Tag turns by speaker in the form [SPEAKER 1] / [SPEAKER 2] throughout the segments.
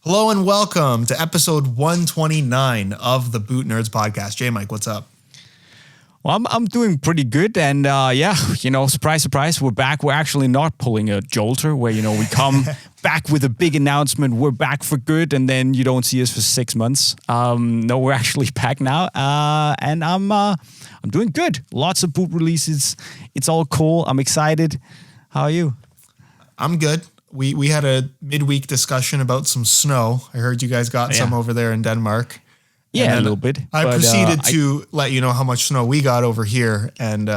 [SPEAKER 1] Hello and welcome to episode 129 of the Boot Nerds podcast. JayMike, what's up?
[SPEAKER 2] Well, I'm doing pretty good, and surprise, surprise, we're back. We're actually not pulling a jolter where we come back with a big announcement. We're back for good, and then you don't see us for 6 months. No, we're actually back now, and I'm doing good. Lots of boot releases. It's all cool. I'm excited. How are you?
[SPEAKER 1] I'm good. We had a midweek discussion about some snow. I heard you guys got some over there in Denmark.
[SPEAKER 2] Yeah, a little bit.
[SPEAKER 1] I proceeded to let you know how much snow we got over here, and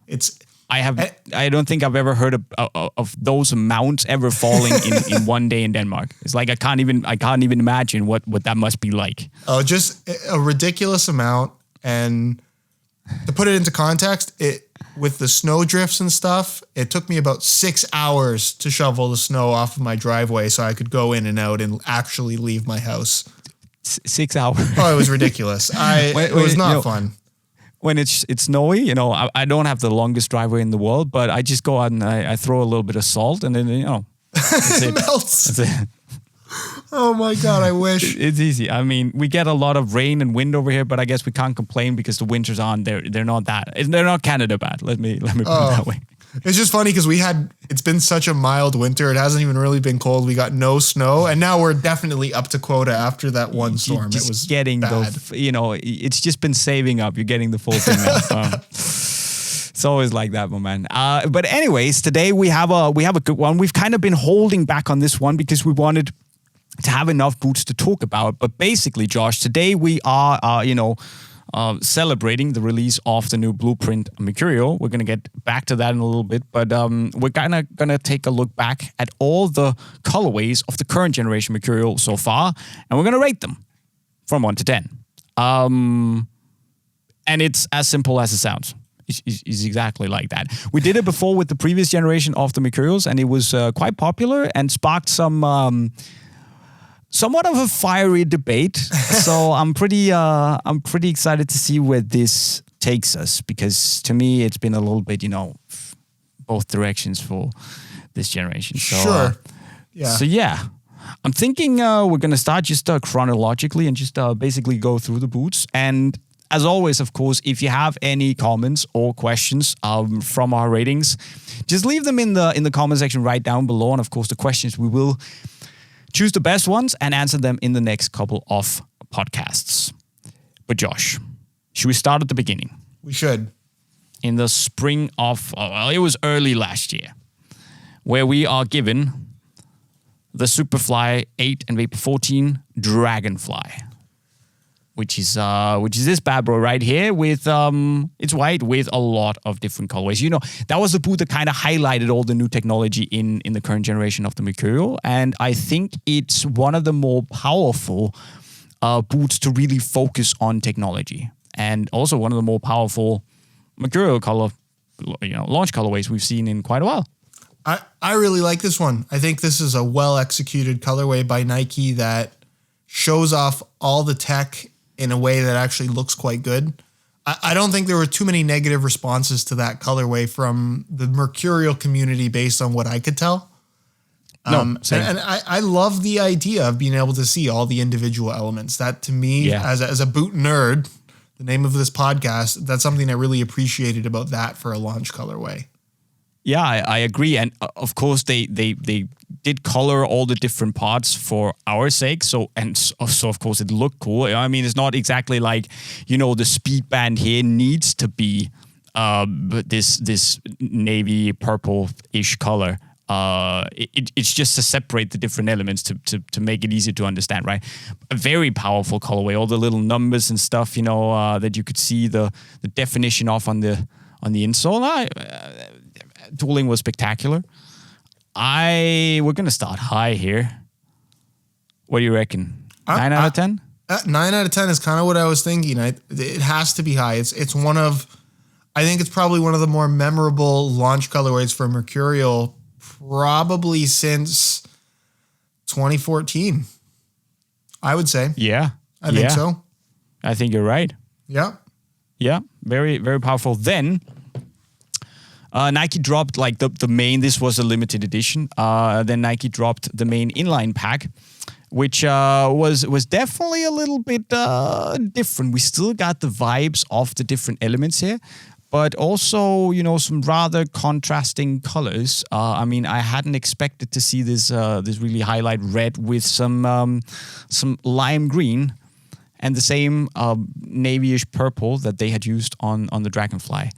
[SPEAKER 1] it's.
[SPEAKER 2] I don't think I've ever heard of those amounts ever falling in one day in Denmark. It's like I can't even imagine what that must be like.
[SPEAKER 1] Oh, just a ridiculous amount. And to put it into context, with the snow drifts and stuff, it took me about 6 hours to shovel the snow off of my driveway so I could go in and out and actually leave my house.
[SPEAKER 2] 6 hours.
[SPEAKER 1] Oh, it was ridiculous. It was not fun.
[SPEAKER 2] When it's snowy, I don't have the longest driveway in the world, but I just go out and I throw a little bit of salt and then,
[SPEAKER 1] it melts.
[SPEAKER 2] That's it.
[SPEAKER 1] Oh my God, I wish.
[SPEAKER 2] It's easy. I mean, we get a lot of rain and wind over here, but I guess we can't complain because the winters on. They're not Canada bad. Let me put it that way.
[SPEAKER 1] It's just funny because it's been such a mild winter. It hasn't even really been cold. We got no snow, and now we're definitely up to quota after that one storm.
[SPEAKER 2] It was getting
[SPEAKER 1] bad.
[SPEAKER 2] It's just been saving up. You're getting the full thing now. It's always like that, my man. But anyways, today we have a good one. We've kind of been holding back on this one because we wanted to have enough boots to talk about. But basically, Josh, today we are, celebrating the release of the new Blueprint Mercurial. We're going to get back to that in a little bit, but we're kind of going to take a look back at all the colorways of the current generation Mercurial so far, and we're going to rate them from 1 to 10. And it's as simple as it sounds. It's exactly like that. We did it before with the previous generation of the Mercurials, and it was quite popular and sparked some somewhat of a fiery debate. So I'm pretty excited to see where this takes us, because to me it's been a little bit, both directions for this generation. So,
[SPEAKER 1] sure.
[SPEAKER 2] I'm thinking we're gonna start just chronologically and just basically go through the boots. And as always, of course, if you have any comments or questions from our ratings, just leave them in the comment section right down below. And of course, the questions, we will choose the best ones and answer them in the next couple of podcasts. But Josh, should we start at the beginning?
[SPEAKER 1] We should.
[SPEAKER 2] In the spring of, it was early last year, where we are given the Superfly 8 and Vapor 14 Dragonfly, which is this bad boy right here with it's white with a lot of different colorways. That was the boot that kind of highlighted all the new technology in the current generation of the Mercurial, and I think it's one of the more powerful boots to really focus on technology, and also one of the more powerful Mercurial launch colorways we've seen in quite a while.
[SPEAKER 1] I really like this one. I think this is a well executed colorway by Nike that shows off all the tech in a way that actually looks quite good. I don't think there were too many negative responses to that colorway from the Mercurial community based on what I could tell.
[SPEAKER 2] Same.
[SPEAKER 1] And I love the idea of being able to see all the individual elements. That to me, as a boot nerd, the name of this podcast, that's something I really appreciated about that for a launch colorway.
[SPEAKER 2] Yeah, I agree. And of course, they did color all the different parts for our sake. So of course, it looked cool. I mean, it's not exactly like, the speed band here needs to be this navy purple-ish color. It's just to separate the different elements to make it easier to understand, right? A very powerful colorway. All the little numbers and stuff, that you could see the definition of on the insole. Tooling was spectacular. We're going to start high here. What do you reckon? 9 out of 10?
[SPEAKER 1] 9 out of 10 is kind of what I was thinking. It has to be high. I think it's probably one of the more memorable launch colorways for Mercurial probably since 2014. I would say.
[SPEAKER 2] Yeah.
[SPEAKER 1] I think so.
[SPEAKER 2] I think you're right.
[SPEAKER 1] Yeah.
[SPEAKER 2] Yeah. Very, very powerful. Then Nike dropped like the main, this was a limited edition. Then Nike dropped the main inline pack. which was definitely a little bit different. We still got the vibes of the different elements here, but also, some rather contrasting colors. I mean, I hadn't expected to see this really highlight red with some lime green and the same navyish purple that they had used on the Dragonfly.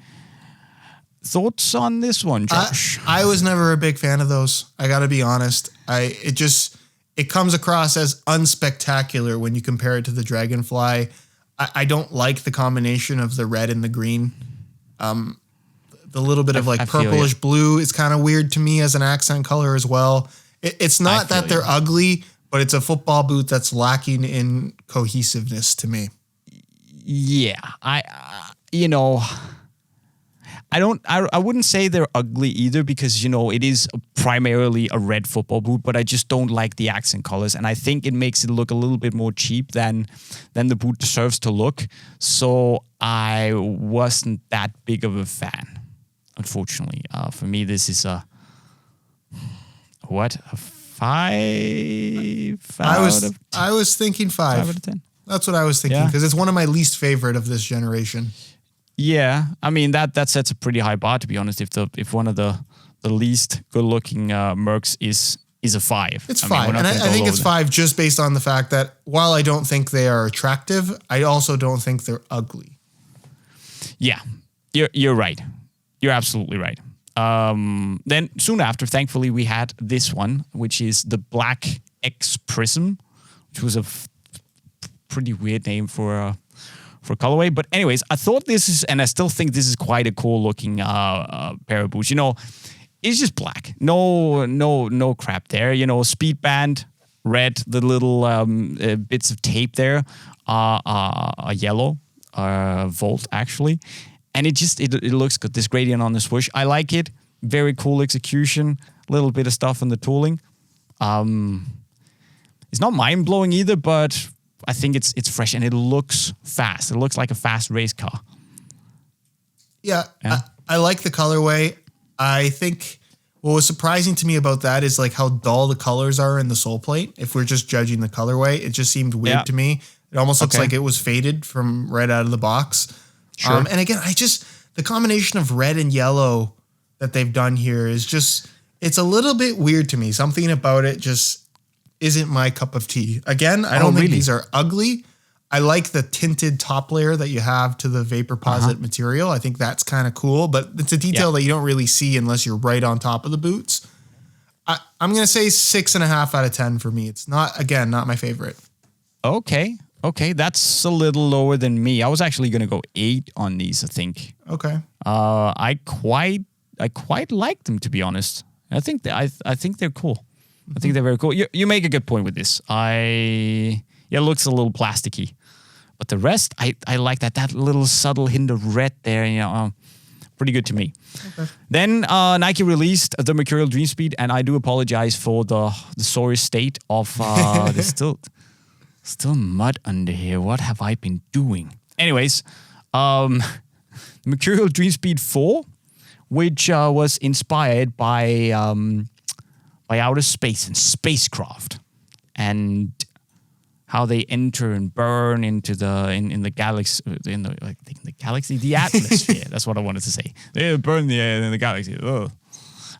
[SPEAKER 2] Thoughts on this one, Josh?
[SPEAKER 1] I was never a big fan of those. I got to be honest. It comes across as unspectacular when you compare it to the Dragonfly. I don't like the combination of the red and the green. The little bit of purplish blue is kind of weird to me as an accent color as well. It's not that they're ugly, but it's a football boot that's lacking in cohesiveness to me.
[SPEAKER 2] Yeah, I wouldn't say they're ugly either because, it is primarily a red football boot, but I just don't like the accent colors. And I think it makes it look a little bit more cheap than the boot deserves to look. So I wasn't that big of a fan, unfortunately. For me, this is a 5
[SPEAKER 1] I was thinking 5.
[SPEAKER 2] 5 out of 10.
[SPEAKER 1] That's what I was thinking because it's one of my least favorite of this generation.
[SPEAKER 2] Yeah, I mean that sets a pretty high bar, to be honest. If one of the least good looking Mercs is a 5,
[SPEAKER 1] it's 5, and I think it's 5 just based on the fact that while I don't think they are attractive, I also don't think they're ugly.
[SPEAKER 2] Yeah, you're right. You're absolutely right. Then soon after, thankfully, we had this one, which is the black X Prism, which was a pretty weird name for colorway. But anyways, I thought this is, and I still think this is quite a cool looking pair of boots. It's just black. No crap there. Speed band, red, the little bits of tape there are yellow, volt actually. And it looks good. This gradient on the swoosh, I like it. Very cool execution. A little bit of stuff on the tooling. It's not mind blowing either, but I think it's fresh and it looks fast. It looks like a fast race car.
[SPEAKER 1] Yeah. I like the colorway. I think what was surprising to me about that is how dull the colors are in the sole plate. If we're just judging the colorway, it just seemed weird to me. It almost looks like it was faded from right out of the box. Sure. And again, the combination of red and yellow that they've done here is it's a little bit weird to me. Something about it just isn't my cup of tea. Again, I don't think these are ugly. I like the tinted top layer that you have to the Vaporposit material. I think that's kind of cool, but it's a detail that you don't really see unless you're right on top of the boots. I'm going to say 6.5 out of 10 for me. It's not my favorite.
[SPEAKER 2] Okay, that's a little lower than me. I was actually going to go 8 on these, I think.
[SPEAKER 1] Okay.
[SPEAKER 2] I quite like them, to be honest. I think they're cool. I think they're very cool. You make a good point with this. It looks a little plasticky, but the rest I like that little subtle hint of red there. Pretty good to me. Okay. Then Nike released the Mercurial Dream Speed, and I do apologize for the sorry state of there's still mud under here. What have I been doing? Anyways, Mercurial Dream Speed 4, which was inspired by outer space and spacecraft, and how they enter and burn into in the galaxy, the atmosphere. That's what I wanted to say. They burn in the galaxy. Ugh.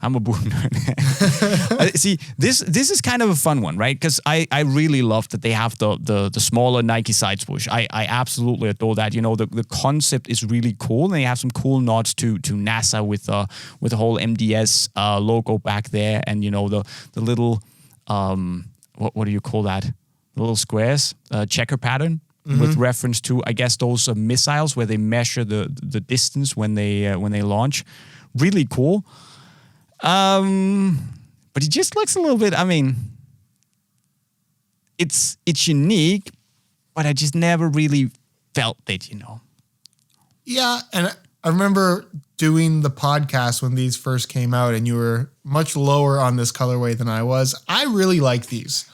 [SPEAKER 2] I'm a boot nerd. See, this is kind of a fun one, right? Because I really love that they have the smaller Nike side swoosh. I absolutely adore that. The concept is really cool, and they have some cool nods to NASA with the whole MDS logo back there, and the little what do you call that? The little squares, checker pattern with reference to, I guess, those missiles where they measure the distance when they launch. Really cool. But it just looks a little bit, it's unique, but I just never really felt it,
[SPEAKER 1] Yeah, and I remember doing the podcast when these first came out, and you were much lower on this colorway than I was. I really like these.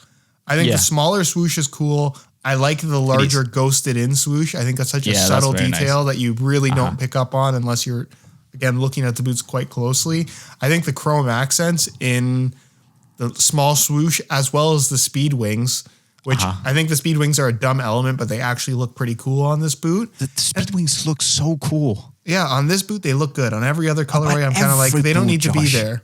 [SPEAKER 1] I think the smaller swoosh is cool. I like the larger ghosted in swoosh. I think that's such a subtle detail that you really don't pick up on unless you're, again, looking at the boots quite closely. I think the chrome accents in the small swoosh as well as the speed wings, which I think the speed wings are a dumb element, but they actually look pretty cool on this boot.
[SPEAKER 2] The speed wings look so cool.
[SPEAKER 1] Yeah, on this boot, they look good. On every other colorway, I'm kind of like, they don't need to be there.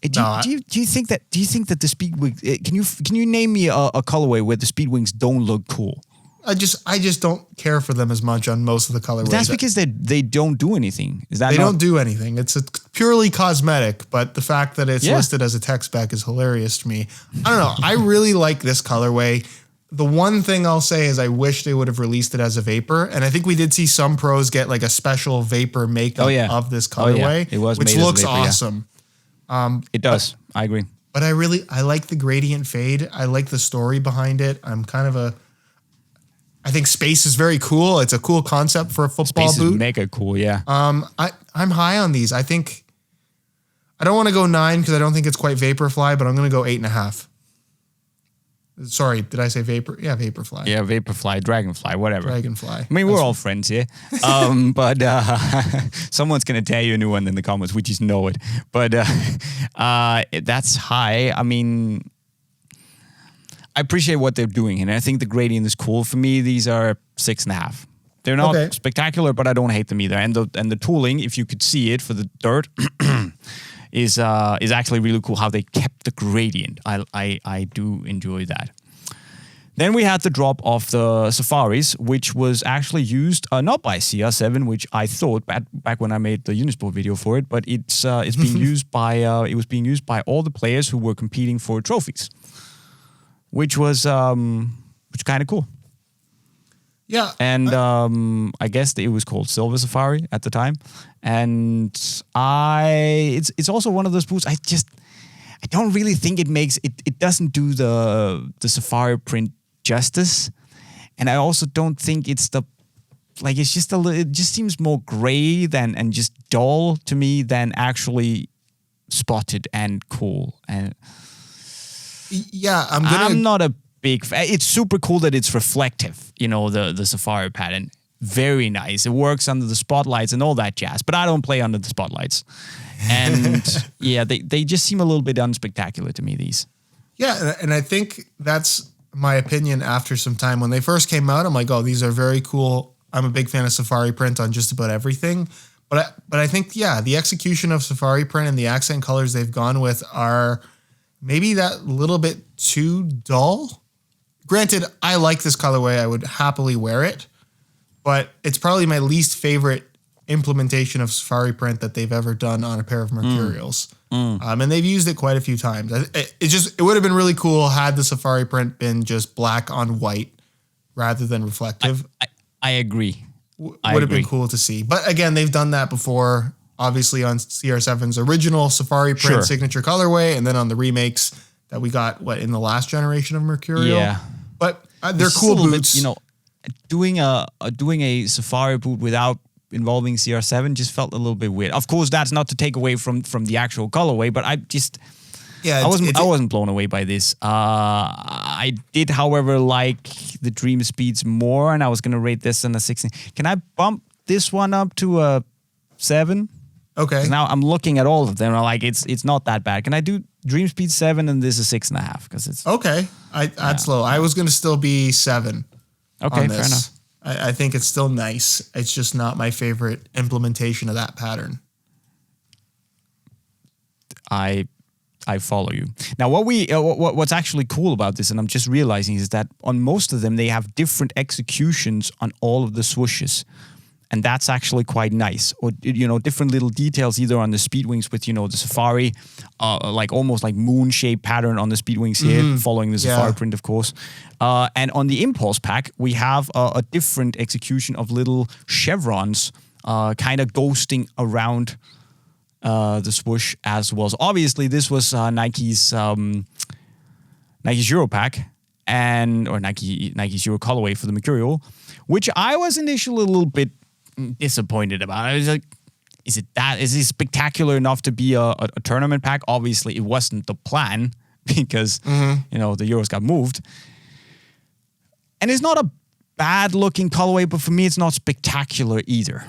[SPEAKER 2] Do you think that the speed wings, can you name me a colorway where the speed wings don't look cool?
[SPEAKER 1] I just don't care for them as much on most of the colorways.
[SPEAKER 2] That's because they don't do anything. Is that
[SPEAKER 1] they don't do anything. It's a purely cosmetic, but the fact that it's listed as a tech spec is hilarious to me. I don't know. I really like this colorway. The one thing I'll say is I wish they would have released it as a vapor. And I think we did see some pros get like a special vapor makeup of this colorway,
[SPEAKER 2] it was
[SPEAKER 1] which
[SPEAKER 2] made
[SPEAKER 1] looks
[SPEAKER 2] as a vapor,
[SPEAKER 1] awesome.
[SPEAKER 2] It does. I agree.
[SPEAKER 1] But I like the gradient fade. I like the story behind it. I think space is very cool. It's a cool concept for a football
[SPEAKER 2] Space
[SPEAKER 1] boot.
[SPEAKER 2] is mega cool, yeah.
[SPEAKER 1] I'm high on these. I think I don't want to go 9 because I don't think it's quite Vaporfly, but I'm going to go 8.5. Sorry, did I say Vapor? Yeah, Vaporfly.
[SPEAKER 2] Yeah, Vaporfly, Dragonfly, whatever.
[SPEAKER 1] Dragonfly.
[SPEAKER 2] I mean, we're all friends here. But someone's going to tell you a new one in the comments. We just know it. But that's high. I mean, I appreciate what they're doing, and I think the gradient is cool. For me, these are 6.5. They're not spectacular, but I don't hate them either. And the tooling, if you could see it for the dirt, is actually really cool. How they kept the gradient. I do enjoy that. Then we had the drop of the Safaris, which was actually used not by CR7, which I thought back when I made the Unisport video for it, but it's being used by it was being used by all the players who were competing for trophies. Which was kind of cool.
[SPEAKER 1] Yeah.
[SPEAKER 2] And I guess it was called Silver Safari at the time. And it's also one of those boots I don't really think it doesn't do the Safari print justice. And I also don't think it's it just seems more gray and just dull to me than actually spotted and cool. And
[SPEAKER 1] yeah,
[SPEAKER 2] I'm not a big fan. It's super cool that it's reflective, the Safari pattern. Very nice. It works under the spotlights and all that jazz, but I don't play under the spotlights. And yeah, they just seem a little bit unspectacular to me, these.
[SPEAKER 1] Yeah, and I think that's my opinion after some time. When they first came out, I'm like, oh, these are very cool. I'm a big fan of Safari print on just about everything. But I think, the execution of Safari print and the accent colors they've gone with are maybe that little bit too dull. Granted, I like this colorway. I would happily wear it, but it's probably my least favorite implementation of Safari print that they've ever done on a pair of Mercurials. And they've used it quite a few times. It would have been really cool had the Safari print been just black on white rather than reflective.
[SPEAKER 2] I agree.
[SPEAKER 1] Would have been cool to see. But again, they've done that before. Obviously on CR7's original Safari print signature colorway, and then on the remakes that we got, in the last generation of Mercurial. Yeah. But they're cool boots.
[SPEAKER 2] Bit, doing a Safari boot without involving CR7 just felt a little bit weird. Of course, that's not to take away from the actual colorway, but I wasn't blown away by this. I did, however, like the Dream Speeds more, and I was going to rate this in a 16. Can I bump this one up to a 7?
[SPEAKER 1] Okay.
[SPEAKER 2] Now I'm looking at all of them. I'm like, it's not that bad. Can I do Dream Speed 7 and this is 6.5? Because it's
[SPEAKER 1] okay. That's low. I was going to still be 7.
[SPEAKER 2] Okay, fair enough.
[SPEAKER 1] I think it's still nice. It's just not my favorite implementation of that pattern.
[SPEAKER 2] I follow you. Now, what's actually cool about this, and I'm just realizing, is that on most of them they have different executions on all of the swooshes. And that's actually quite nice. Or, different little details either on the speed wings with, the Safari, almost like moon-shaped pattern on the speed wings here, following the Safari print, of course. And on the Impulse pack, we have a different execution of little chevrons kind of ghosting around the swoosh as well. So obviously, this was Nike's Euro pack, or Nike's Euro colorway for the Mercurial, which I was initially a little bit disappointed about. I was like, is this spectacular enough to be a tournament pack? Obviously, it wasn't the plan because the Euros got moved. And it's not a bad looking colorway, but for me, it's not spectacular either.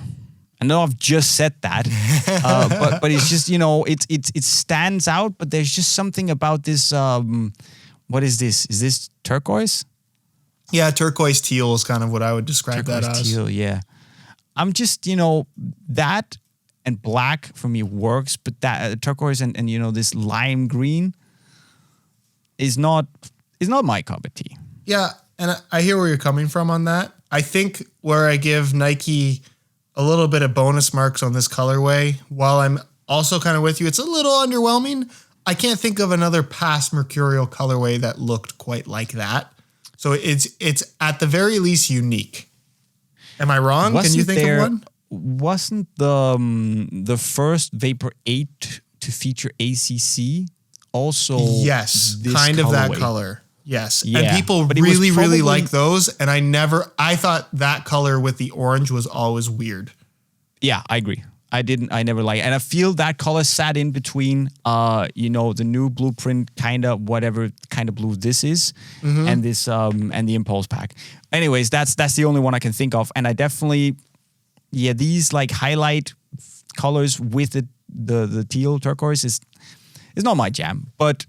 [SPEAKER 2] I know I've just said that, but it's just, it stands out, but there's just something about this, what is this? Is this turquoise?
[SPEAKER 1] Yeah, turquoise teal is kind of what I would describe that as.
[SPEAKER 2] Teal, yeah. I'm just, that and black for me works, but that turquoise and this lime green is not my cup of tea.
[SPEAKER 1] Yeah, and I hear where you're coming from on that. I think where I give Nike a little bit of bonus marks on this colorway, while I'm also kind of with you, it's a little underwhelming. I can't think of another past Mercurial colorway that looked quite like that. So it's at the very least unique. Am I wrong? Can you think of one?
[SPEAKER 2] Wasn't the first Vapor 8 to feature ACC also?
[SPEAKER 1] Yes, kind of that color. Yes.
[SPEAKER 2] Yeah,
[SPEAKER 1] and people really like those. And I thought that color with the orange was always weird.
[SPEAKER 2] Yeah, I agree. I never liked it. And I feel that color sat in between, the new blueprint kind of whatever kind of blue this is, and this, and the Impulse pack. Anyways, that's the only one I can think of. And I definitely, these like highlight colors with the teal turquoise is not my jam. But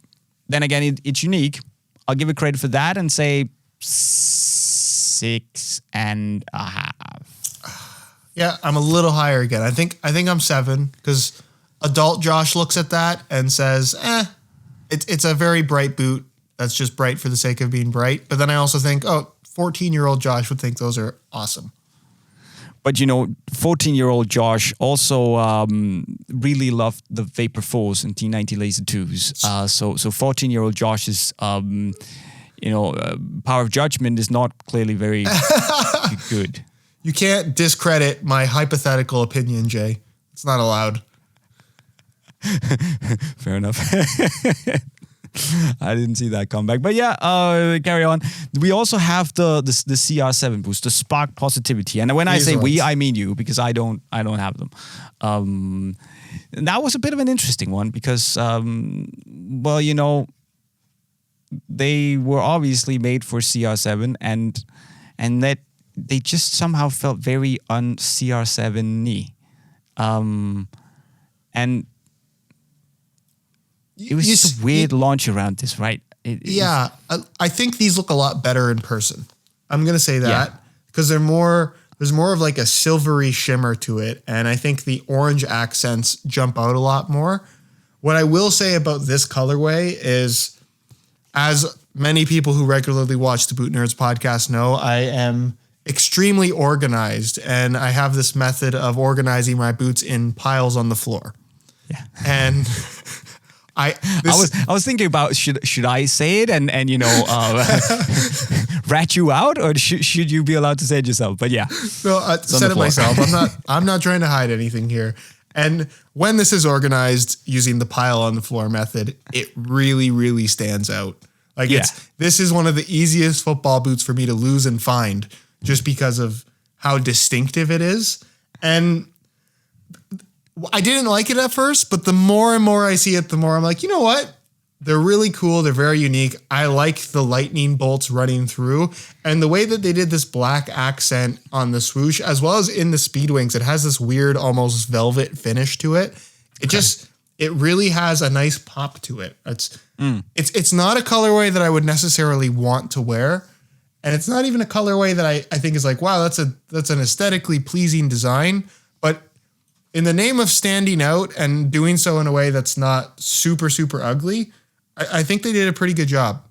[SPEAKER 2] then again, it's unique. I'll give it credit for that and say 6.5.
[SPEAKER 1] Yeah, I'm a little higher again. I think I'm 7 because adult Josh looks at that and says, it's a very bright boot. That's just bright for the sake of being bright. But then I also think, 14-year-old Josh would think those are awesome.
[SPEAKER 2] But 14-year-old Josh also really loved the Vapor 4s and T90 Laser 2s. So 14-year-old Josh's power of judgment is not clearly very good.
[SPEAKER 1] You can't discredit my hypothetical opinion, Jay. It's not allowed.
[SPEAKER 2] Fair enough. I didn't see that comeback. But carry on. We also have the CR7 boost, the Spark Positivity. And when I say we, I mean you, because I don't have them. And that was a bit of an interesting one because, they were obviously made for CR7 and that they just somehow felt very un-CR7-y. And it was just a weird launch around this, right?
[SPEAKER 1] I think these look a lot better in person. I'm going to say that because there's more of like a silvery shimmer to it. And I think the orange accents jump out a lot more. What I will say about this colorway is, as many people who regularly watch the Boot Nerds podcast know, I am extremely organized, and I have this method of organizing my boots in piles on the floor.
[SPEAKER 2] Yeah,
[SPEAKER 1] and I
[SPEAKER 2] was thinking about should I say it and rat you out, or should you be allowed to say it yourself? But yeah,
[SPEAKER 1] no, I said it myself. I'm not trying to hide anything here. And when this is organized using the pile on the floor method, it really, really stands out. Like this is one of the easiest football boots for me to lose and find, just because of how distinctive it is. And I didn't like it at first, but the more and more I see it, the more I'm like, you know what? They're really cool. They're very unique. I like the lightning bolts running through. And the way that they did this black accent on the swoosh, as well as in the speed wings, it has this weird, almost velvet finish to it. It really has a nice pop to it. It's not a colorway that I would necessarily want to wear. And it's not even a colorway that I think is like, wow, that's an aesthetically pleasing design. But in the name of standing out and doing so in a way that's not super, super ugly, I think they did a pretty good job.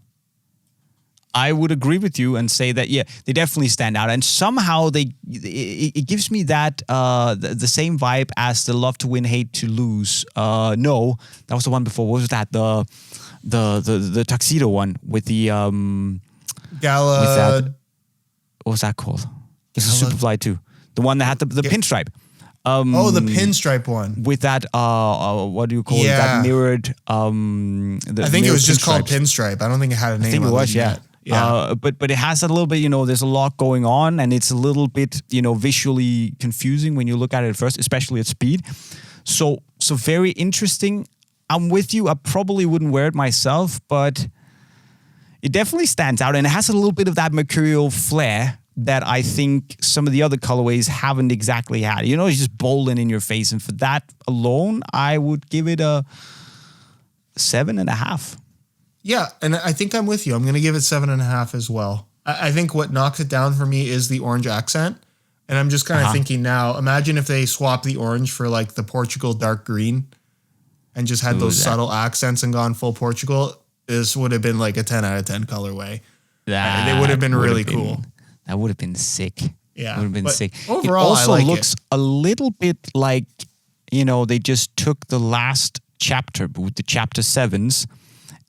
[SPEAKER 2] I would agree with you and say that, they definitely stand out. And somehow it gives me that the same vibe as the Love to Win, Hate to Lose. No, that was the one before. What was that? The tuxedo one with the
[SPEAKER 1] Gala.
[SPEAKER 2] What was that called? It's a Superfly too. The one that had the pinstripe.
[SPEAKER 1] The pinstripe one.
[SPEAKER 2] With that, what do you call it? That mirrored.
[SPEAKER 1] I think it was just called pinstripe. I don't think it had a name.
[SPEAKER 2] I think it was, yeah. But it has a little bit, there's a lot going on, and it's a little bit, visually confusing when you look at it at first, especially at speed. So very interesting. I'm with you. I probably wouldn't wear it myself, but it definitely stands out, and it has a little bit of that Mercurial flair, that I think some of the other colorways haven't exactly had. You know, it's just bowling in your face. And for that alone, I would give it a 7.5.
[SPEAKER 1] Yeah, and I think I'm with you. I'm going to give it 7.5 as well. I think what knocks it down for me is the orange accent. And I'm just kind of thinking now, imagine if they swapped the orange for like the Portugal dark green and just had those subtle accents and gone full Portugal. This would have been like a 10 out of 10 colorway. They would have been really cool.
[SPEAKER 2] That would have been sick.
[SPEAKER 1] Yeah.
[SPEAKER 2] Would have been sick.
[SPEAKER 1] Overall,
[SPEAKER 2] it also
[SPEAKER 1] I like
[SPEAKER 2] looks a little bit like, you know, they just took the last chapter boot, the chapter 7s,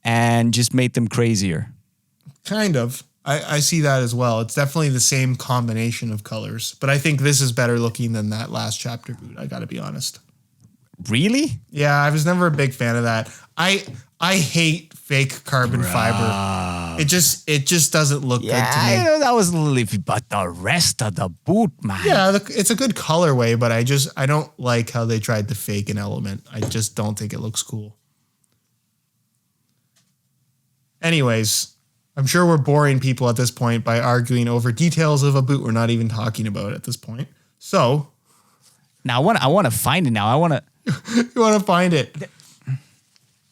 [SPEAKER 2] and just made them crazier.
[SPEAKER 1] Kind of. I see that as well. It's definitely the same combination of colors, but I think this is better looking than that last chapter boot. I got to be honest.
[SPEAKER 2] Really?
[SPEAKER 1] Yeah, I was never a big fan of that. I hate fake carbon fiber. It just doesn't look good to me.
[SPEAKER 2] I know that was a little iffy, but the rest of the boot, man.
[SPEAKER 1] Yeah, it's a good colorway, but I don't like how they tried to fake an element. I just don't think it looks cool. Anyways, I'm sure we're boring people at this point by arguing over details of a boot we're not even talking about at this point. So
[SPEAKER 2] now I want to find it now. I want to.
[SPEAKER 1] You want to find it.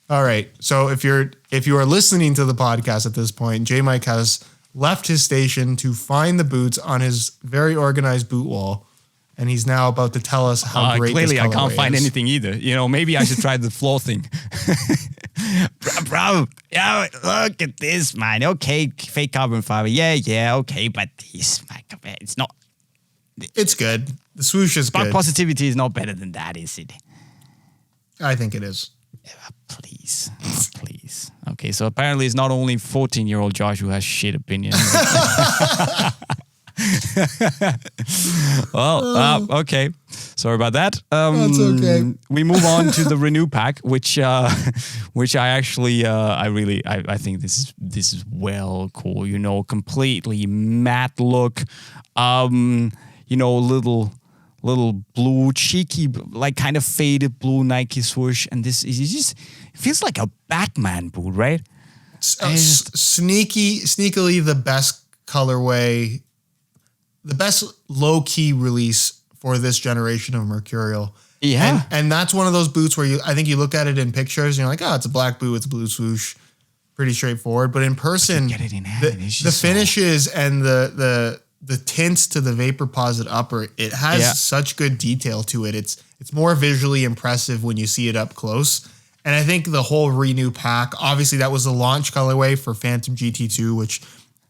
[SPEAKER 1] All right. So if you are listening to the podcast at this point, JayMike has left his station to find the boots on his very organized boot wall, and he's now about to tell us how great
[SPEAKER 2] clearly
[SPEAKER 1] this
[SPEAKER 2] I can't
[SPEAKER 1] colorway
[SPEAKER 2] find
[SPEAKER 1] is.
[SPEAKER 2] anything either. You know, maybe I should try the floor thing. Bro, yeah, look at this, man. Okay, fake carbon fiber. Yeah, okay, but this, it's not.
[SPEAKER 1] It's good. The swoosh is
[SPEAKER 2] Spark
[SPEAKER 1] good.
[SPEAKER 2] Positivity is not better than that, is it?
[SPEAKER 1] I think it is.
[SPEAKER 2] Please. Okay, so apparently it's not only 14-year-old Josh who has shit opinions. Well, okay. Sorry about that.
[SPEAKER 1] That's okay.
[SPEAKER 2] We move on to the Renew pack, which I actually I think this is well cool. You know, completely matte look. You know, little blue, cheeky, like kind of faded blue Nike swoosh, and this is just it feels like a Batman boot, right?
[SPEAKER 1] Sneakily the best colorway, the best low key release for this generation of Mercurial.
[SPEAKER 2] Yeah,
[SPEAKER 1] and that's one of those boots where I think you look at it in pictures and you're like, oh, it's a black boot, it's a blue swoosh, pretty straightforward. But in person,
[SPEAKER 2] get it in hand.
[SPEAKER 1] The finishes and the tints to the Vaporposit upper, it has such good detail to it. It's more visually impressive when you see it up close. And I think the whole Renew pack, obviously that was the launch colorway for Phantom GT2, which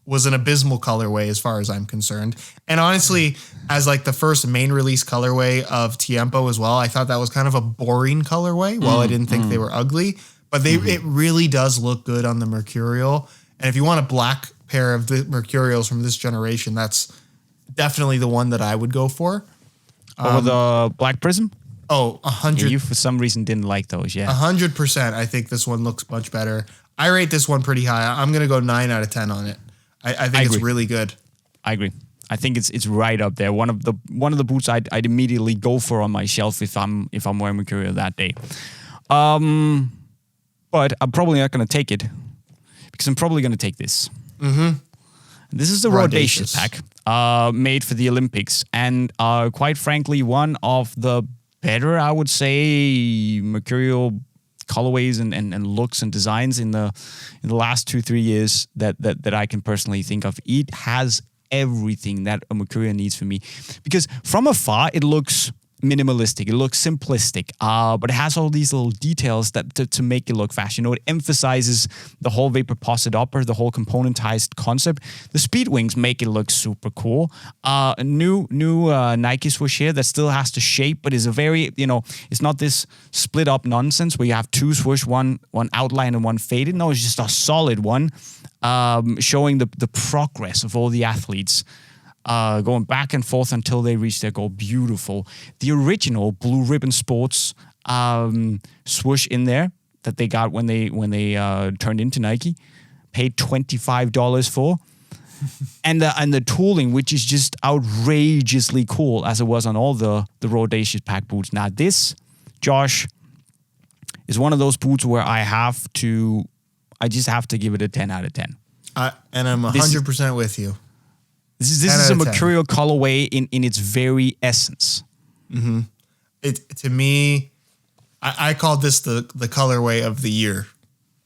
[SPEAKER 1] was an abysmal colorway as far as I'm concerned. And honestly, as like the first main release colorway of Tiempo as well, I thought that was kind of a boring colorway. While I didn't think they were ugly, but it really does look good on the Mercurial. And if you want a black pair of the Mercurials from this generation, that's definitely the one that I would go for.
[SPEAKER 2] Over the Black Prism?
[SPEAKER 1] Oh, 100.
[SPEAKER 2] Yeah, you for some reason didn't like those, yeah.
[SPEAKER 1] 100%. I think this one looks much better. I rate this one pretty high. I'm going to go 9 out of 10 on it. I think it's really good.
[SPEAKER 2] I agree. I think it's right up there. One of the boots I'd immediately go for on my shelf if I'm wearing Mercurial that day. But I'm probably not going to take it because I'm probably going to take this. Mm-hmm. This is the Rhodacious pack, made for the Olympics, and quite frankly, one of the better, I would say, Mercurial colorways and looks and designs in the last 2-3 years that I can personally think of. It has everything that a Mercurial needs for me, because from afar it looks minimalistic, it looks simplistic, but it has all these little details that to make it look fashion. You know, it emphasizes the whole Vaporposit upper, the whole componentized concept. The speed wings make it look super cool. A new Nike swoosh here that still has the shape, but is a very, you know, it's not this split up nonsense where you have two swoosh, one outline and one faded. No, it's just a solid one, showing the progress of all the athletes. Going back and forth until they reach their goal. Beautiful. The original Blue Ribbon Sports swoosh in there that they got when they turned into Nike, paid $25 for, and the tooling, which is just outrageously cool, as it was on all the Rhodacious pack boots. Now this, Josh, is one of those boots where I just have to give it a 10 out of 10.
[SPEAKER 1] And I'm 100% with you.
[SPEAKER 2] This
[SPEAKER 1] 10
[SPEAKER 2] is a
[SPEAKER 1] out of 10.
[SPEAKER 2] Mercurial colorway in its very essence.
[SPEAKER 1] To me, I called this the colorway of the year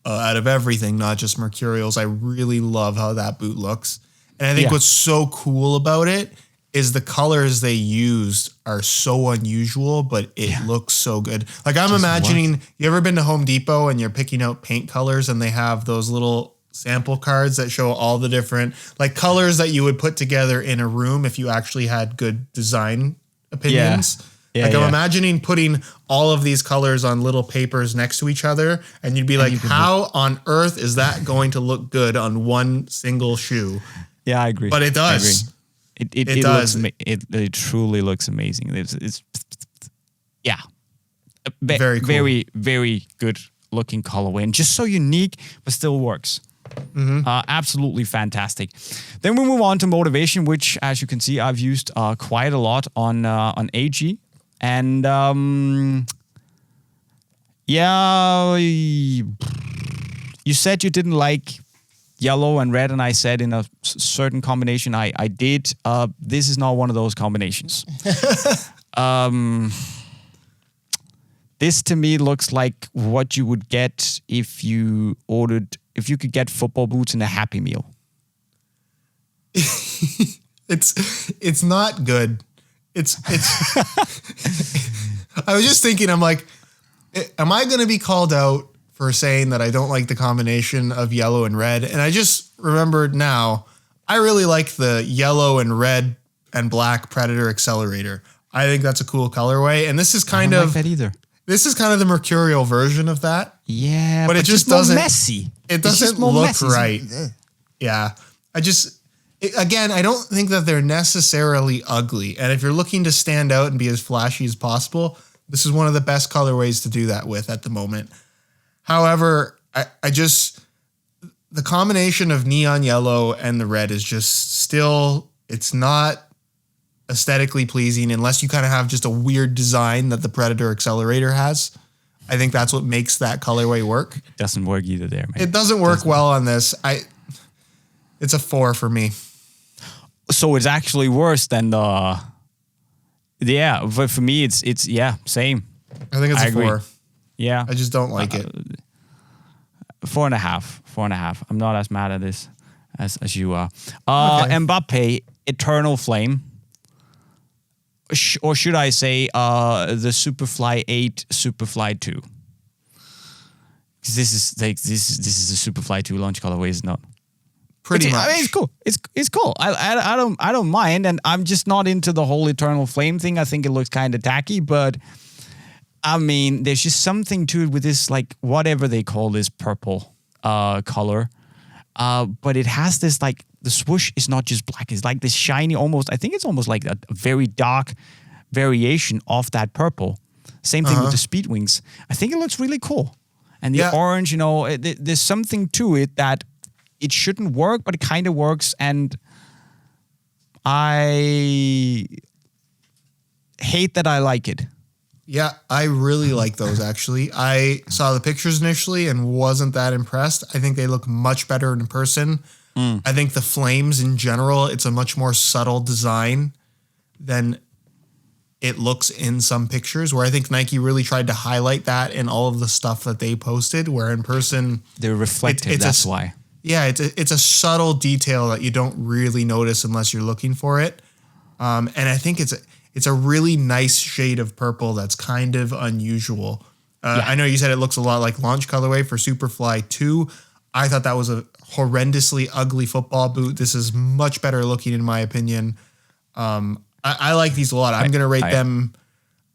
[SPEAKER 1] out of everything, not just Mercurials. I really love how that boot looks. And I think what's so cool about it is the colors they used are so unusual, but it looks so good. Like I'm imagining, you ever been to Home Depot and you're picking out paint colors and they have those little sample cards that show all the different like colors that you would put together in a room if you actually had good design opinions. I'm imagining putting all of these colors on little papers next to each other and you'd be like, how on earth is that going to look good on one single shoe?
[SPEAKER 2] Yeah, I agree.
[SPEAKER 1] But it does.
[SPEAKER 2] It does. It truly looks amazing. It's
[SPEAKER 1] very cool.
[SPEAKER 2] Very, very good looking colorway and just so unique, but still works. Absolutely fantastic. Then we move on to motivation, which, as you can see, I've used quite a lot on AG. And you said you didn't like yellow and red, and I said in a certain combination I did. This is not one of those combinations. This to me looks like what you would get if you could get football boots in a Happy Meal.
[SPEAKER 1] It's not good. It's I was just thinking, I'm like, am I going to be called out for saying that I don't like the combination of yellow and red? And I just remembered now, I really like the yellow and red and black Predator Accelerator. I think that's a cool colorway. And this is kind
[SPEAKER 2] I don't
[SPEAKER 1] of
[SPEAKER 2] like that either.
[SPEAKER 1] This is kind of the Mercurial version of that.
[SPEAKER 2] Yeah,
[SPEAKER 1] but it just doesn't
[SPEAKER 2] messy.
[SPEAKER 1] It doesn't look right. Yeah. Again, I don't think that they're necessarily ugly. And if you're looking to stand out and be as flashy as possible, this is one of the best colorways to do that with at the moment. However, the combination of neon yellow and the red is just still, it's not aesthetically pleasing unless you kind of have just a weird design that the Predator Accelerator has. I think that's what makes that colorway work.
[SPEAKER 2] Doesn't work either there, man.
[SPEAKER 1] It doesn't work well on this. It's a 4 for me.
[SPEAKER 2] So it's actually worse than the. Yeah, but for me, it's same.
[SPEAKER 1] I think it's a 4.
[SPEAKER 2] Yeah,
[SPEAKER 1] I just don't like it.
[SPEAKER 2] 4.5. 4.5. I'm not as mad at this as you are. Mbappe, Eternal Flame, or should I say, the Superfly 8, Superfly 2? Because this is a Superfly 2 launch colorway, is it not?
[SPEAKER 1] Pretty much.
[SPEAKER 2] I mean, it's cool. It's cool. I don't mind, and I'm just not into the whole Eternal Flame thing. I think it looks kind of tacky, but I mean, there's just something to it with this, like whatever they call this purple color, but it has this like the swoosh is not just black. It's like this shiny, almost. I think it's almost like a very dark variation of that purple. Same thing with the speed wings. I think it looks really cool, and the orange. There's something to it that. It shouldn't work, but it kind of works, and I hate that I like it.
[SPEAKER 1] Yeah, I really like those, actually. I saw the pictures initially and wasn't that impressed. I think they look much better in person. I think the flames in general, it's a much more subtle design than it looks in some pictures, where I think Nike really tried to highlight that in all of the stuff that they posted, where in person...
[SPEAKER 2] They're reflective, that's why.
[SPEAKER 1] Yeah, it's a subtle detail that you don't really notice unless you're looking for it. And I think it's a really nice shade of purple that's kind of unusual. I know you said it looks a lot like launch colorway for Superfly 2. I thought that was a horrendously ugly football boot. This is much better looking in my opinion. I like these a lot. I'm going to rate them.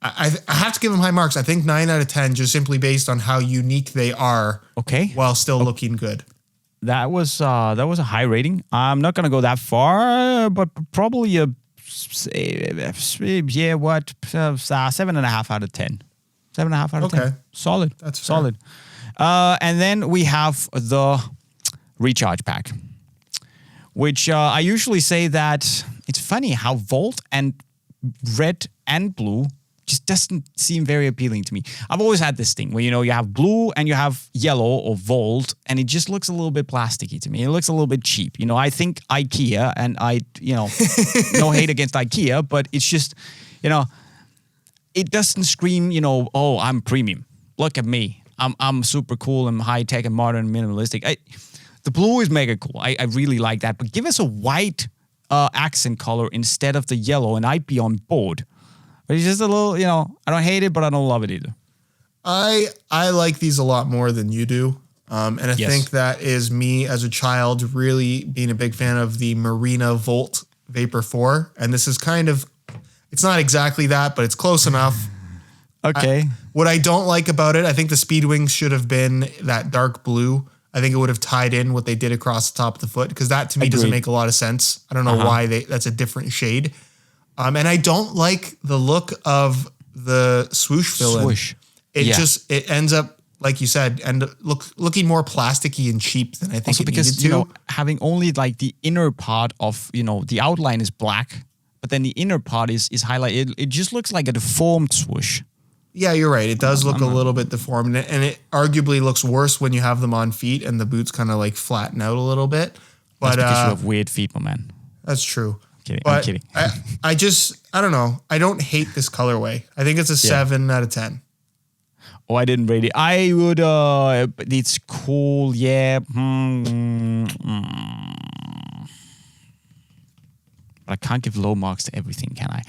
[SPEAKER 1] I have to give them high marks. I think 9 out of 10, just simply based on how unique they are.
[SPEAKER 2] Okay.
[SPEAKER 1] While still looking good. That
[SPEAKER 2] was a high rating. I'm not gonna go that far, but probably 7.5 out of 10. 7.5 out of 10. Solid. That's solid. And then we have the recharge pack, which I usually say that it's funny how Volt and red and blue just doesn't seem very appealing to me. I've always had this thing where, you have blue and you have yellow or Volt, and it just looks a little bit plasticky to me. It looks a little bit cheap. I think IKEA, and no hate against IKEA, but it's just, it doesn't scream, oh, I'm premium. Look at me. I'm super cool and high tech and modern and minimalistic. The blue is mega cool. I really like that. But give us a white accent color instead of the yellow, and I'd be on board. But it's just a little, I don't hate it, but I don't love it either.
[SPEAKER 1] I like these a lot more than you do. And I think that is me as a child really being a big fan of the Marina Volt Vapor 4. And this is kind of, it's not exactly that, but it's close enough.
[SPEAKER 2] Okay.
[SPEAKER 1] What I don't like about it, I think the speed wings should have been that dark blue. I think it would have tied in what they did across the top of the foot, because that to me doesn't make a lot of sense. I don't know why that's a different shade. And I don't like the look of the swoosh fill-in. It ends up, like you said, looking more plasticky and cheap than I think
[SPEAKER 2] also
[SPEAKER 1] it
[SPEAKER 2] because,
[SPEAKER 1] needed to.
[SPEAKER 2] having only like the inner part of, the outline is black, but then the inner part is highlighted. It just looks like a deformed swoosh.
[SPEAKER 1] Yeah, you're right. It does look a little bit deformed, and it arguably looks worse when you have them on feet and the boots kind of like flatten out a little bit. But
[SPEAKER 2] that's because you have weird feet, my man.
[SPEAKER 1] That's true.
[SPEAKER 2] I'm kidding.
[SPEAKER 1] I don't know. I don't hate this colorway. I think it's a 7 out of 10.
[SPEAKER 2] Oh, I didn't rate it. I would, but it's cool. Yeah. But I can't give low marks to everything, can I?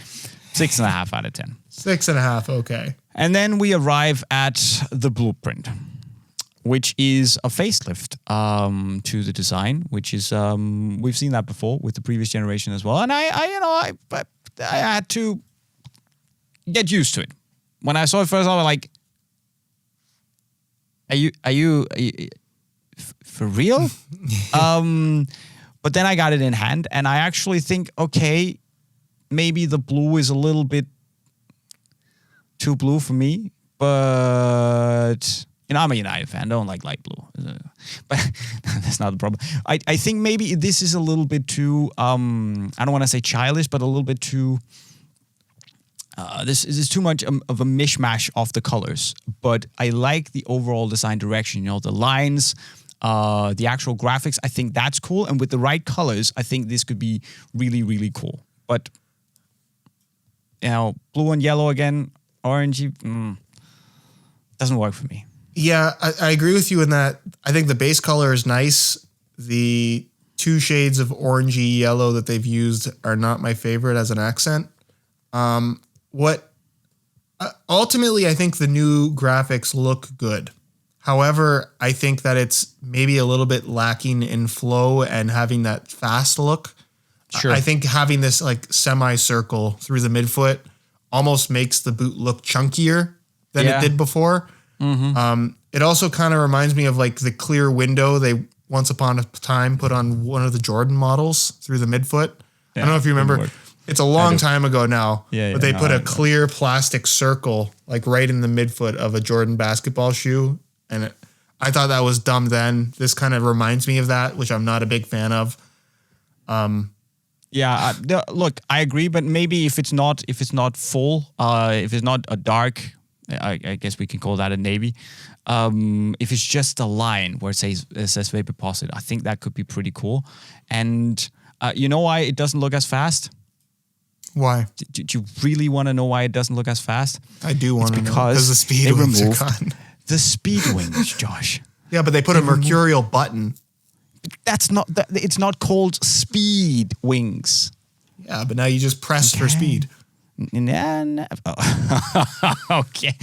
[SPEAKER 2] 6.5 out of 10.
[SPEAKER 1] 6.5. Okay.
[SPEAKER 2] And then we arrive at the blueprint, which is a facelift to the design, which is we've seen that before with the previous generation as well. And I had to get used to it. When I saw it first, I was like, "Are you for real?" But then I got it in hand, and I actually think, okay, maybe the blue is a little bit too blue for me, but I'm a United fan. I don't like light blue, but that's not the problem. I think maybe this is a little bit too. I don't want to say childish, but a little bit too. This is too much of a mishmash of the colors. But I like the overall design direction. The lines, the actual graphics. I think that's cool, and with the right colors, I think this could be really, really cool. But blue and yellow again, orangey, doesn't work for me.
[SPEAKER 1] Yeah, I agree with you in that. I think the base color is nice. The 2 shades of orangey yellow that they've used are not my favorite as an accent. Ultimately, I think the new graphics look good. However, I think that it's maybe a little bit lacking in flow and having that fast look.
[SPEAKER 2] Sure.
[SPEAKER 1] I think having this like semicircle through the midfoot almost makes the boot look chunkier than it did before. Mm-hmm. It also kind of reminds me of like the clear window they once upon a time put on one of the Jordan models through the midfoot. I don't know if you remember. It's a long time ago now, but they put a clear plastic circle like right in the midfoot of a Jordan basketball shoe. And I thought that was dumb then. This kind of reminds me of that, which I'm not a big fan of.
[SPEAKER 2] Look, I agree, but maybe if it's not full, if it's not a dark, I guess we can call that a navy. If it's just a line where it says Vapor Posit, I think that could be pretty cool. And you know why it doesn't look as fast?
[SPEAKER 1] Why?
[SPEAKER 2] Do you really want to know why it doesn't look as fast?
[SPEAKER 1] I do want to know.
[SPEAKER 2] Because
[SPEAKER 1] the speed wings are gone.
[SPEAKER 2] The speed wings, Josh.
[SPEAKER 1] Yeah, but they put a Mercurial button.
[SPEAKER 2] That's not. It's not called speed wings.
[SPEAKER 1] Yeah, but now you just press for speed.
[SPEAKER 2] No. Okay.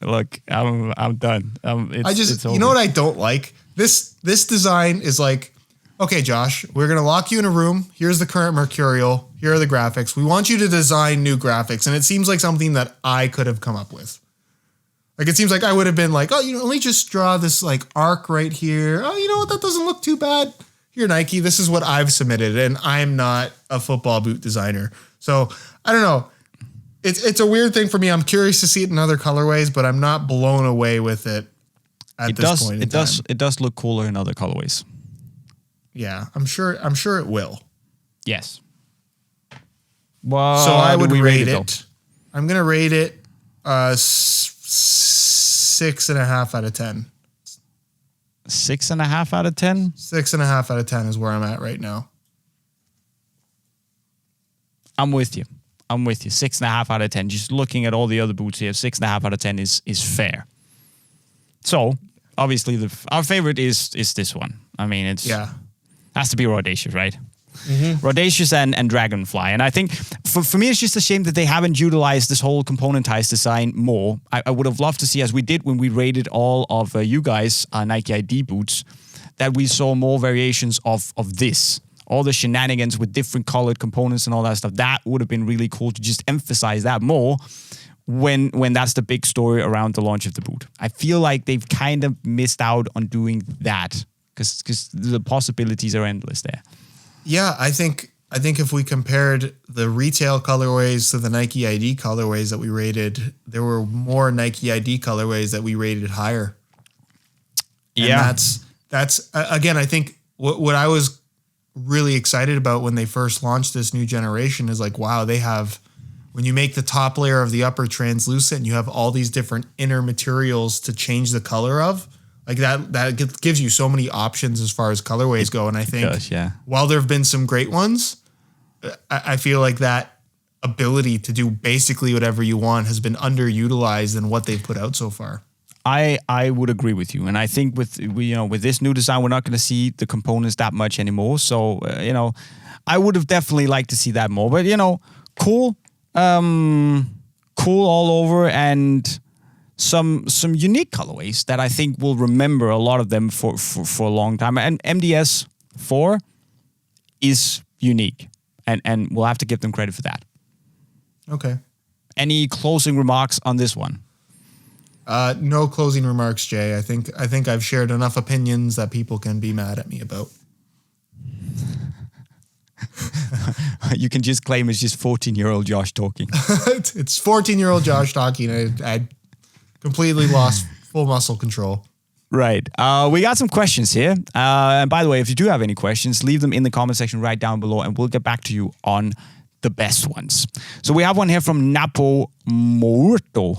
[SPEAKER 2] Look. I'm done.
[SPEAKER 1] You know what I don't like? This design is like, okay, Josh, we're gonna lock you in a room. Here's the current Mercurial. Here are the graphics. We want you to design new graphics, and it seems like something that I could have come up with. Like, it seems like I would have been like, oh, let me just draw this like arc right here. Oh, you know what? That doesn't look too bad. Here, Nike, this is what I've submitted, and I'm not a football boot designer. So I don't know. It's a weird thing for me. I'm curious to see it in other colorways, but I'm not blown away with it at this point in time.
[SPEAKER 2] It does look cooler in other colorways.
[SPEAKER 1] Yeah, I'm sure it will.
[SPEAKER 2] Yes. Well,
[SPEAKER 1] so I would rate it. I'm going to rate it 6.5 out of 10.
[SPEAKER 2] 6.5 out of 10?
[SPEAKER 1] 6.5 out of 10 is where I'm at right now.
[SPEAKER 2] I'm with you. 6.5 out of 10. Just looking at all the other boots here, 6.5 out of 10 is fair. So, obviously, our favorite is this one. I mean, has to be Audacious, right? Mm-hmm. Audacious and Dragonfly. And I think for me, it's just a shame that they haven't utilized this whole componentized design more. I would have loved to see, as we did when we rated all of you guys' Nike ID boots, that we saw more variations of this. All the shenanigans with different colored components and all that stuff. That would have been really cool to just emphasize that more when that's the big story around the launch of the boot. I feel like they've kind of missed out on doing that because the possibilities are endless there.
[SPEAKER 1] Yeah, I think if we compared the retail colorways to the Nike ID colorways that we rated, there were more Nike ID colorways that we rated higher. Yeah, and that's again, I think what I was really excited about when they first launched this new generation is like, wow, they have, when you make the top layer of the upper translucent and you have all these different inner materials to change the color of, like that gives you so many options as far as colorways go. And I think while there have been some great ones, I feel like that ability to do basically whatever you want has been underutilized in what they've put out so far.
[SPEAKER 2] I would agree with you. And I think with this new design, we're not going to see the components that much anymore. So, I would have definitely liked to see that more. But, cool. Cool all over, and some unique colorways that I think we'll remember a lot of them for a long time. And MDS 4 is unique, and we'll have to give them credit for that.
[SPEAKER 1] Okay.
[SPEAKER 2] Any closing remarks on this one?
[SPEAKER 1] No closing remarks, Jay. I think I've shared enough opinions that people can be mad at me about.
[SPEAKER 2] You can just claim it's just 14-year-old Josh talking.
[SPEAKER 1] It's 14-year-old Josh talking. I completely lost full muscle control.
[SPEAKER 2] Right. We got some questions here. And by the way, if you do have any questions, leave them in the comment section right down below, and we'll get back to you on the best ones. So we have one here from Napo Murto.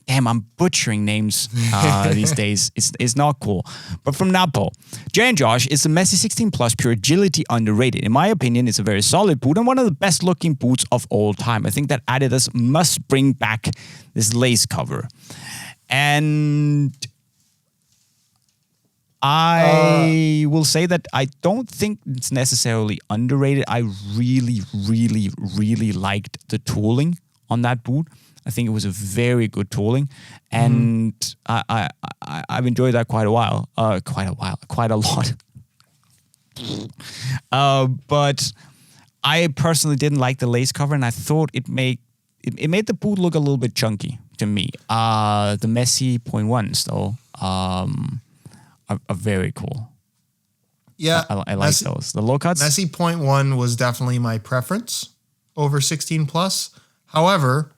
[SPEAKER 2] Damn, I'm butchering names these days. It's not cool. But from Napo, Jay and Josh, is the Messi 16 Plus Pure Agility underrated? In my opinion, it's a very solid boot and one of the best looking boots of all time. I think that Adidas must bring back this lace cover. And I will say that I don't think it's necessarily underrated. I really, really, really liked the tooling on that boot. I think it was a very good tooling, and I've enjoyed that quite a lot. But I personally didn't like the lace cover, and I thought it made the boot look a little bit chunky to me. The Messi 0.1s though are very cool.
[SPEAKER 1] Yeah,
[SPEAKER 2] I like those. The low cuts.
[SPEAKER 1] Messi 0.1 was definitely my preference over 16 Plus. However,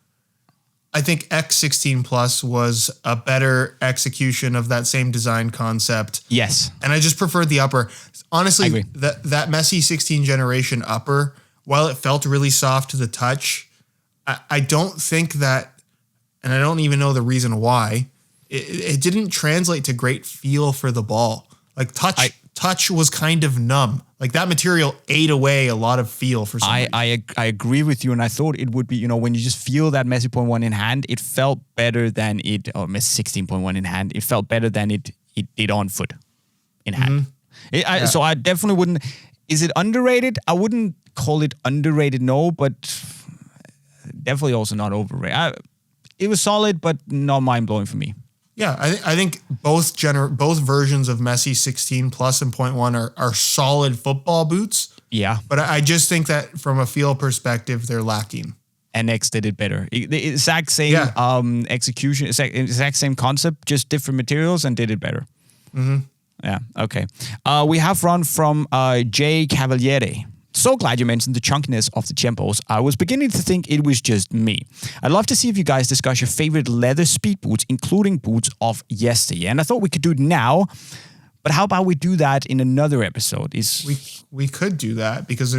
[SPEAKER 1] I think X 16 Plus was a better execution of that same design concept.
[SPEAKER 2] Yes.
[SPEAKER 1] And I just preferred the upper. Honestly, that Messi 16 generation upper, while it felt really soft to the touch, I don't think that, and I don't even know the reason why, it didn't translate to great feel for the ball. Like touch was kind of numb. Like that material ate away a lot of feel for some reason.
[SPEAKER 2] I agree with you, and I thought it would be, when you just feel that Messi 0.1 in hand, it felt better than Messi 16.1 in hand. It felt better than it did on foot in hand. So I definitely wouldn't. Is it underrated? I wouldn't call it underrated, no, but definitely also not overrated. It was solid, but not mind-blowing for me.
[SPEAKER 1] Yeah, I think both versions of Messi 16 Plus and 0.1 are solid football boots.
[SPEAKER 2] Yeah.
[SPEAKER 1] But I just think that from a feel perspective, they're lacking.
[SPEAKER 2] NX did it better. The exact same execution, exact same concept, just different materials, and did it better. Mm-hmm. Yeah, okay. We have one from Jay Cavaliere. So glad you mentioned the chunkiness of the Chempos. I was beginning to think it was just me. I'd love to see if you guys discuss your favorite leather speed boots, including boots of yesteryear. And I thought we could do it now. But how about we do that in another episode?
[SPEAKER 1] We could do that because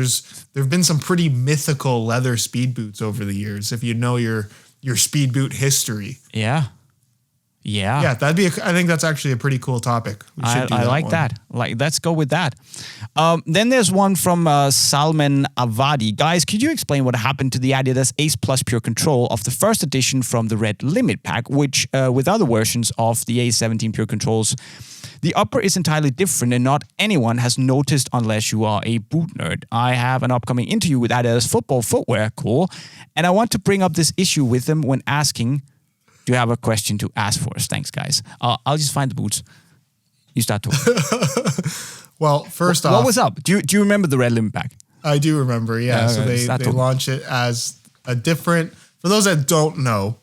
[SPEAKER 1] there've been some pretty mythical leather speed boots over the years. If you know your speed boot history.
[SPEAKER 2] Yeah.
[SPEAKER 1] That'd be. I think that's actually a pretty cool topic. We should do
[SPEAKER 2] I like
[SPEAKER 1] one.
[SPEAKER 2] that. Let's go with that. Then there's one from Salman Avadi. Guys, could you explain what happened to the Adidas Ace Plus Pure Control of the first edition from the Red Limit Pack, which with other versions of the Ace 17 Pure Controls, the upper is entirely different and not anyone has noticed unless you are a boot nerd. I have an upcoming interview with Adidas football footwear, cool, and I want to bring up this issue with them when asking. Do you have a question to ask for us? Thanks, guys. I'll just find the boots. You start talking.
[SPEAKER 1] Well, first off,
[SPEAKER 2] what was up? Do you remember the Red Limit Pack?
[SPEAKER 1] I do remember. Yeah, so they launched it as a different. For those that don't know,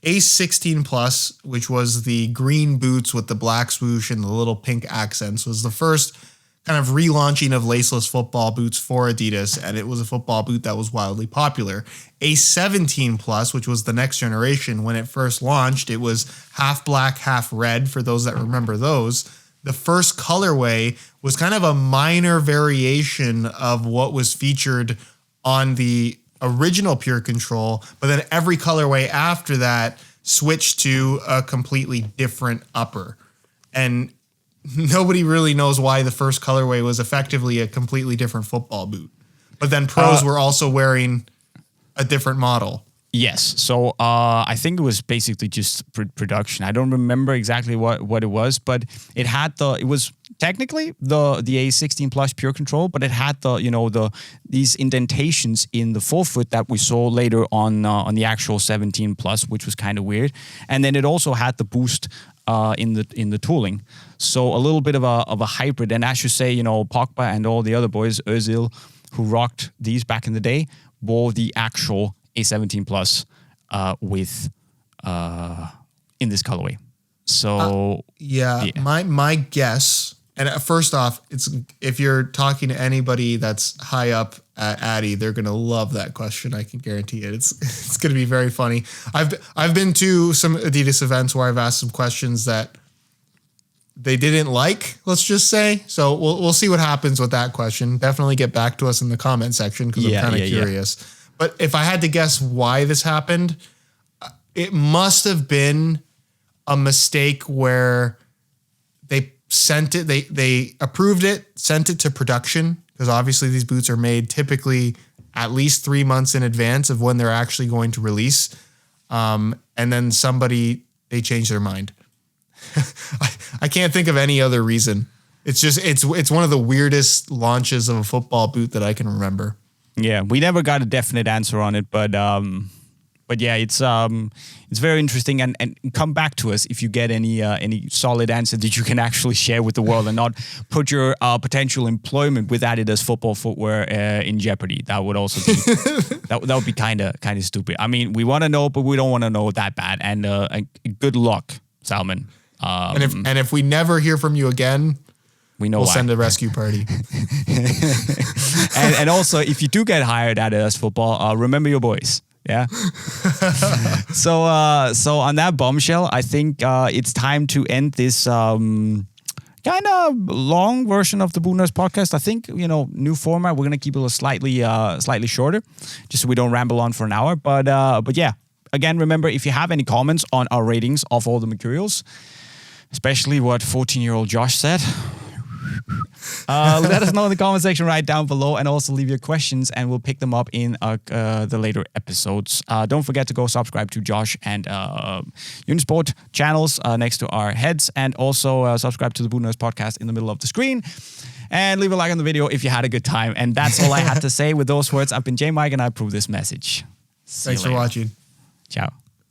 [SPEAKER 1] Ace 16 Plus, which was the green boots with the black swoosh and the little pink accents, was the first kind of relaunching of laceless football boots for Adidas, and it was a football boot that was wildly popular. Ace 17 Plus, which was the next generation, when it first launched, it was half black, half red, for those that remember those. The first colorway was kind of a minor variation of what was featured on the original Pure Control, but then every colorway after that switched to a completely different upper. And nobody really knows why the first colorway was effectively a completely different football boot. But then pros were also wearing a different model.
[SPEAKER 2] Yes. So I think it was basically just production. I don't remember exactly what it was, but it was technically the A16 Plus Pure Control, but it had these indentations in the forefoot that we saw later on the actual 17 Plus, which was kind of weird. And then it also had the boost in the tooling. So a little bit of a hybrid. And as you say, Pogba and all the other boys, Özil, who rocked these back in the day, wore the actual A17 Plus with in this colorway. So my guess, and first off, it's if you're talking to anybody that's high up at Addy, they're gonna love that question. I can guarantee it. It's gonna be very funny. I've been to some Adidas events where I've asked some questions that they didn't like, let's just say. So we'll see what happens with that question. Definitely get back to us in the comment section because I'm kind of curious. Yeah. But if I had to guess why this happened, it must have been a mistake where they sent it, they approved it, sent it to production, because obviously these boots are made typically at least 3 months in advance of when they're actually going to release. And then they changed their mind. I can't think of any other reason. It's just, it's one of the weirdest launches of a football boot that I can remember. Yeah, we never got a definite answer on it, but yeah, it's very interesting, and come back to us if you get any solid answer that you can actually share with the world and not put your potential employment with Adidas football footwear in jeopardy. That would also be that would be kind of stupid. I mean, we want to know, but we don't want to know that bad. And good luck, Salman.
[SPEAKER 1] And if we never hear from you again, we'll send a rescue party.
[SPEAKER 2] and also, if you do get hired at Adidas football, remember your boys. Yeah. So on that bombshell, I think it's time to end this kind of long version of the Bootnerds podcast. I think new format. We're gonna keep it slightly shorter, just so we don't ramble on for an hour. But yeah. Again, remember, if you have any comments on our ratings of all the Mercurials, especially what 14-year-old Josh said, let us know in the comment section right down below, and also leave your questions and we'll pick them up in the later episodes. Don't forget to go subscribe to Josh and Unisport channels next to our heads, and also subscribe to the Bootnerds podcast in the middle of the screen, and leave a like on the video if you had a good time. And that's all I had to say. With those words, I've been JayMike and I approve this message.
[SPEAKER 1] Thanks for watching.
[SPEAKER 2] Ciao.